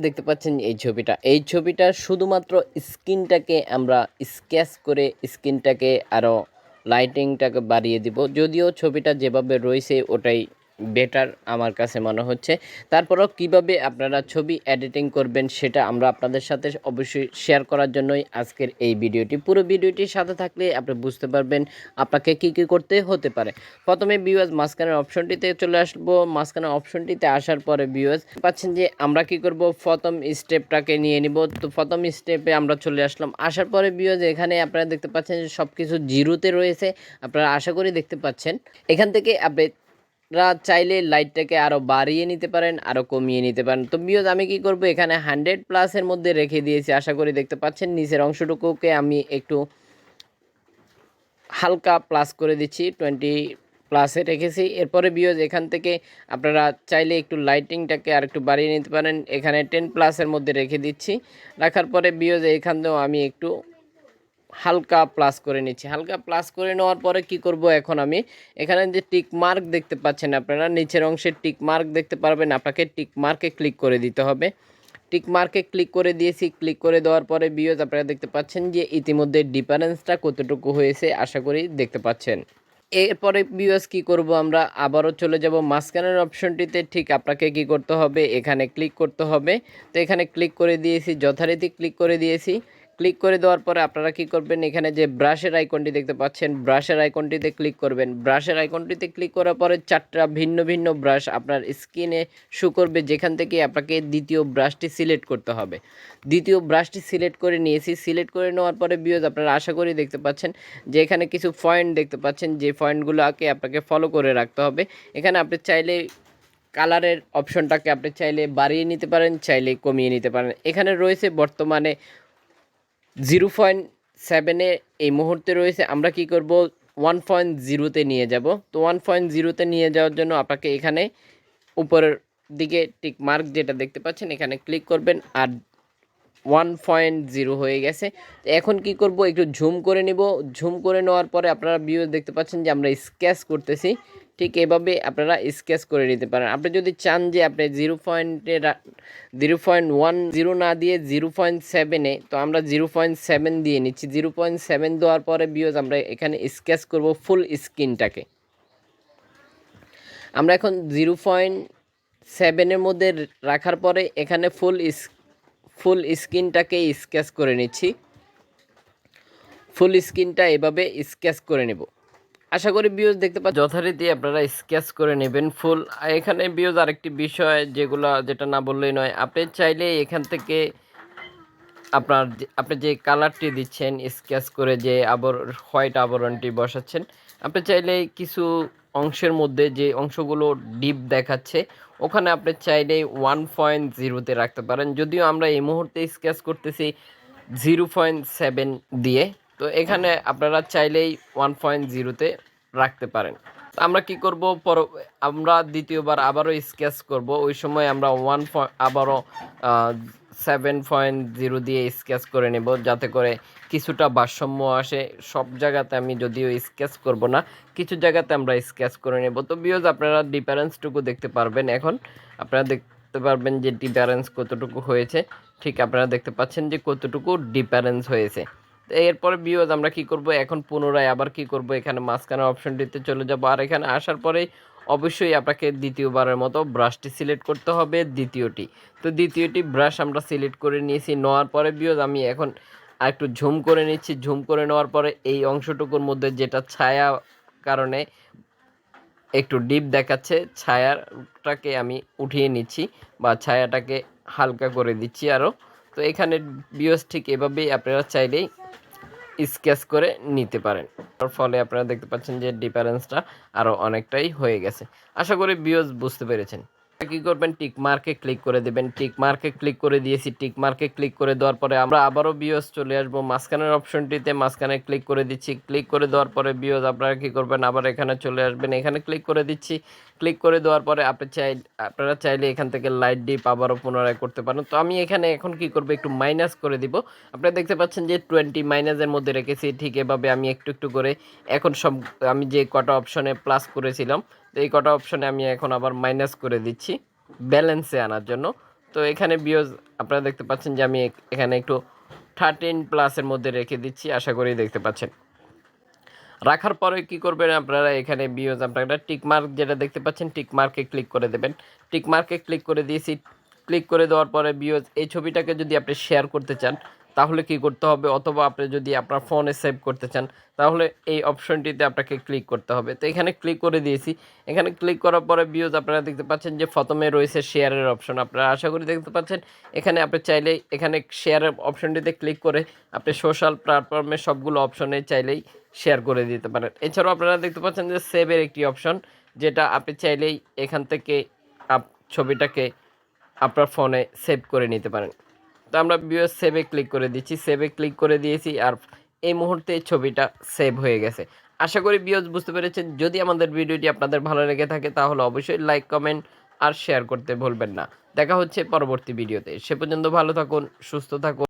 দেখতে পাচ্ছেন এই ছবিটা শুধুমাত্র স্ক্রিনটাকে আমরা স্কেচ করে স্ক্রিনটাকে আরও লাইটিংটাকে বাড়িয়ে দিব। যদিও ছবিটা যেভাবে রয়েছে ওটাই বেটার আমার কাছে মনে হচ্ছে। তারপরেও কিভাবে আপনারা ছবি এডিটিং করবেন সেটা আমরা আপনাদের সাথে অবশ্যই শেয়ার করার জন্যই আজকের এই ভিডিওটি। পুরো ভিডিওটির সাথে থাকলে আপনি বুঝতে পারবেন আপনাকে কি কি করতে হতে পারে। প্রথমে ভিউয়ার্স মাঝখানের অপশনটিতে চলে আসবো। মাঝখানের অপশনটিতে আসার পরে ভিউয়ার্স পাচ্ছেন যে আমরা কি করব, প্রথম স্টেপটাকে নিয়ে নিব। তো প্রথম স্টেপে আমরা চলে আসলাম। আসার পরে ভিউয়ার্স এখানে আপনারা দেখতে পাচ্ছেন যে সব কিছু জিরোতে রয়েছে, আপনারা আশা করি দেখতে পাচ্ছেন। এখান থেকে আপনারা চাইলে লাইটটাকে আরও বাড়িয়ে নিতে পারেন, আরও কমিয়ে নিতে পারেন। তো ভিউয়ার্স আমি কি করব, এখানে 100+ মধ্যে রেখে দিয়েছি, আশা করি দেখতে পাচ্ছেন। নিচের অংশটুকুকে আমি একটু হালকা প্লাস করে দিচ্ছি, 20+ রেখেছি। এরপরে ভিউয়ার্স এখান থেকে আপনারা চাইলে একটু লাইটিংটাকে আর একটু বাড়িয়ে নিতে পারেন। এখানে 10+ মধ্যে রেখে দিচ্ছি। রাখার পরে ভিউয়ার্স এখানেও আমি একটু হালকা প্লাস করে নিচ্ছি। হালকা প্লাস করে নেওয়ার পরে কি করব, এখন আমি এখানে যে টিক মার্ক দেখতে পাচ্ছেন আপনারা, নিচের অংশে টিক মার্ক দেখতে পারবেন, আপনাকে টিক মার্কে ক্লিক করে দিতে হবে। টিক মার্কে ক্লিক করে দিয়েছি। ক্লিক করে দেওয়ার পরে ভিউয়ার্স আপনারা দেখতে পাচ্ছেন যে ইতিমধ্যে ডিফারেন্সটা কতটুকু হয়েছে, আশা করি দেখতে পাচ্ছেন। এরপরে ভিউয়ার্স কি করব, আমরা আবারও চলে যাব মাঝখানের অপশনটিতে। ঠিক আপনাকে কি করতে হবে, এখানে ক্লিক করতে হবে। তো এখানে ক্লিক করে দিয়েছি, যথারীতি ক্লিক করে দিয়েছি। ক্লিক করে দেওয়ার পরে আপনারা কি করবেন, এখানে যে ব্রাশের আইকনটি দেখতে পাচ্ছেন, ব্রাশের আইকনটিতে ক্লিক করবেন। ব্রাশের আইকনটিতে ক্লিক করার পরে 4টা ভিন্ন ভিন্ন ব্রাশ আপনার স্ক্রিনে শো করবে, যেখান থেকে আপনাকে দ্বিতীয় ব্রাশটি সিলেক্ট করতে হবে। দ্বিতীয় ব্রাশটি সিলেক্ট করে নিয়েছি। সিলেক্ট করে নেওয়ার পরে ভিউয়ার্স আপনারা আশা করি দেখতে পাচ্ছেন যে এখানে কিছু পয়েন্ট দেখতে পাচ্ছেন, যে পয়েন্টগুলোকে আপনাকে ফলো করে রাখতে হবে। এখানে আপনি চাইলে কালারের অপশনটাকে আপনি চাইলে বাড়িয়ে নিতে পারেন, চাইলে কমিয়ে নিতে পারেন। এখানে রয়েছে বর্তমানে 0.7-এ এই মুহূর্তে রয়েছে। আমরা কি করব, 1.0-তে নিয়ে যাব। তো 1.0-তে নিয়ে যাওয়ার জন্য আপনাকে এখানে উপরের দিকে টিক মার্ক যেটা দেখতে পাচ্ছেন এখানে ক্লিক করবেন, আর 1.0 হয়ে গেছে। এখন কি করব, একটু ঝুম করে নিব। ঝুম করে নেওয়ার পরে আপনারা ভিউ দেখতে পাচ্ছেন যে আমরা স্কেচ করতেছি। ঠিক এভাবে আপনারা স্কেচ করে নিতে পারেন। আপনি যদি চান যে আপনি 0.10 না দিয়ে 0.7-এ, তো আমরা 0.7 দিয়ে নিচ্ছি। 0.7 দেওয়ার পরে ভিউজ আমরা এখানে স্কেচ করব ফুল স্ক্রিনটাকে। আমরা এখন 0.7-এর মধ্যে রাখার পরে এখানে ফুল স্ক্রিনটাকে স্কেচ করে নিচ্ছি। ফুল স্ক্রিনটা এভাবে স্কেচ করে নেব। আশা করি ভিউজ দেখতে পাচ্ছেন, যথারীতি আপনারা স্কেচ করে নেবেন ফুল। এখানে ভিউজ আরেকটি বিষয় যেটা না বললেই নয়, আপনি চাইলে এখান থেকে আপনি যে কালারটি দিচ্ছেন স্কেচ করে, যে হোয়াইট আবরণটি বসাচ্ছেন, আপনি চাইলে কিছু অংশের মধ্যে যে অংশগুলো ডিপ দেখাচ্ছে ওখানে আপনি চাইলে 1.0-তে রাখতে পারেন। যদিও আমরা এই মুহূর্তে স্কেচ করতেছি 0.7 দিয়ে, তো এখানে আপনারা চাইলেই 1.0-তে রাখতে পারেন। আমরা কি করব, আমরা দ্বিতীয়বার আবারও স্কেচ করব। ওই সময় আমরা আবারও 7.0 দিয়ে স্কেচ করে নেব, যাতে করে কিছুটা ভারসাম্য আসে। সব জায়গাতে আমি যদিও স্কেচ করব না, কিছু জায়গাতে আমরা স্কেচ করে নেব। তো ভিউয়ার্স আপনারা ডিফারেন্সটুকু দেখতে পারবেন। এখন আপনারা দেখতে পারবেন যে ডিফারেন্স কতটুকু হয়েছে। ঠিক আপনারা দেখতে পাচ্ছেন যে কতটুকু ডিফারেন্স হয়েছে। এরপরে ভিউয়ার্স আমরা কি করব, এখন পুনরায় আবার কি করব, এখানে মাঝখানের অপশনটিতে চলে যাব। আর এখানে আসার পরেই অবশ্যই আপনাকে দ্বিতীয়বারের মতো ব্রাশটি সিলেক্ট করতে হবে, দ্বিতীয়টি। তো দ্বিতীয়টি ব্রাশ আমরা সিলেক্ট করে নিয়েছি। নেওয়ার পরে ভিউয়ার্স আমি এখন আর একটু ঝুম করে নিচ্ছি। ঝুম করে নেওয়ার পরে এই অংশটুকুর মধ্যে যেটা ছায়া কারণে একটু ডিপ দেখাচ্ছে, ছায়াটাকে আমি উঠিয়ে নিচ্ছি বা ছায়াটাকে হালকা করে দিচ্ছি আরও। তো এখানে ভিউয়ার্স ঠিক এভাবেই আপনারা চাইলেই স্কেচ করে নিতে পারেন। তার ফলে আপনারা দেখতে পাচ্ছেন যে ডিফারেন্সটা আরও অনেকটাই হয়ে গেছে। আশা করি ভিউয়ার্স বুঝতে পেরেছেন। কি করবেন, টিক মার্কে ক্লিক করে দেবেন। টিক মার্কে ক্লিক করে দিয়েছি। টিক মার্কে ক্লিক করে দেওয়ার পরে আমরা আবারও ভিউয়ার্স চলে আসবো মাঝখানের অপশনটিতে। মাঝখানে ক্লিক করে দিচ্ছি। ক্লিক করে দেওয়ার পরে ভিউয়ার্স আপনারা কি করবেন, আবার এখানে চলে আসবেন। এখানে ক্লিক করে দিচ্ছি। ক্লিক করে দেওয়ার পরে আপনারা চাইলে এখান থেকে লাইট ডিপ আবারও পুনরায় করতে পারেন। তো আমি এখানে এখন কি করব, একটু মাইনাস করে দিব। আপনারা দেখতে পাচ্ছেন যে 20 মাইনাসের মধ্যে রেখেছি। ঠিক এভাবে আমি একটু একটু করে এখন আমি যে কটা অপশনে প্লাস করেছিলাম, তো এই কটা অপশনে আমি এখন আবার মাইনাস করে দিচ্ছি ব্যালেন্সে আনার জন্য। তো এখানে ভিউজ আপনারা দেখতে পাচ্ছেন যে আমি এখানে একটু 13+ এর মধ্যে রেখে দিচ্ছি, আশা করি দেখতে পাচ্ছেন। রাখার পরে কি করবেন আপনারা, এখানে ভিউজ আপনারা টিক মার্ক যেটা দেখতে পাচ্ছেন, টিক মার্কে ক্লিক করে দেবেন। টিক মার্কে ক্লিক করে দিয়েছি। ক্লিক করে দেওয়ার পরে ভিউজ এই ছবিটাকে যদি আপনি শেয়ার করতে চান তাহলে কি করতে হবে, অথবা আপনি যদি আপনার ফোনে সেভ করতে চান তাহলে এই অপশনটিতে আপনাকে ক্লিক করতে হবে। তো এখানে ক্লিক করে দিয়েছি। এখানে ক্লিক করার পরে ভিউজ আপনারা দেখতে পাচ্ছেন যে প্রথমে রয়েছে শেয়ারের অপশন, আপনারা আশা করি দেখতে পাচ্ছেন। এখানে আপনি চাইলেই এখানে শেয়ারের অপশনটিতে ক্লিক করে আপনি সোশ্যাল প্ল্যাটফর্মে সবগুলো অপশনে চাইলেই শেয়ার করে দিতে পারেন। এছাড়াও আপনারা দেখতে পাচ্ছেন যে সেভের একটি অপশন, যেটা আপনি চাইলেই এখান থেকে ছবিটাকে আপনার ফোনে সেভ করে নিতে পারেন। তো আমরা ভিউয়ার্স সেভে ক্লিক করে দিচ্ছি, সেভে ক্লিক করে দিয়েছি, আর এই মুহূর্তে ছবিটা সেভ হয়ে গেছে। আশা করি ভিউয়ার্স বুঝতে পেরেছেন। যদি আমাদের ভিডিওটি আপনাদের ভালো লেগে থাকে তাহলে অবশ্যই লাইক, কমেন্ট আর শেয়ার করতে ভুলবেন না। দেখা হচ্ছে পরবর্তী ভিডিওতে। সে পর্যন্ত ভালো থাকুন, সুস্থ থাকুন।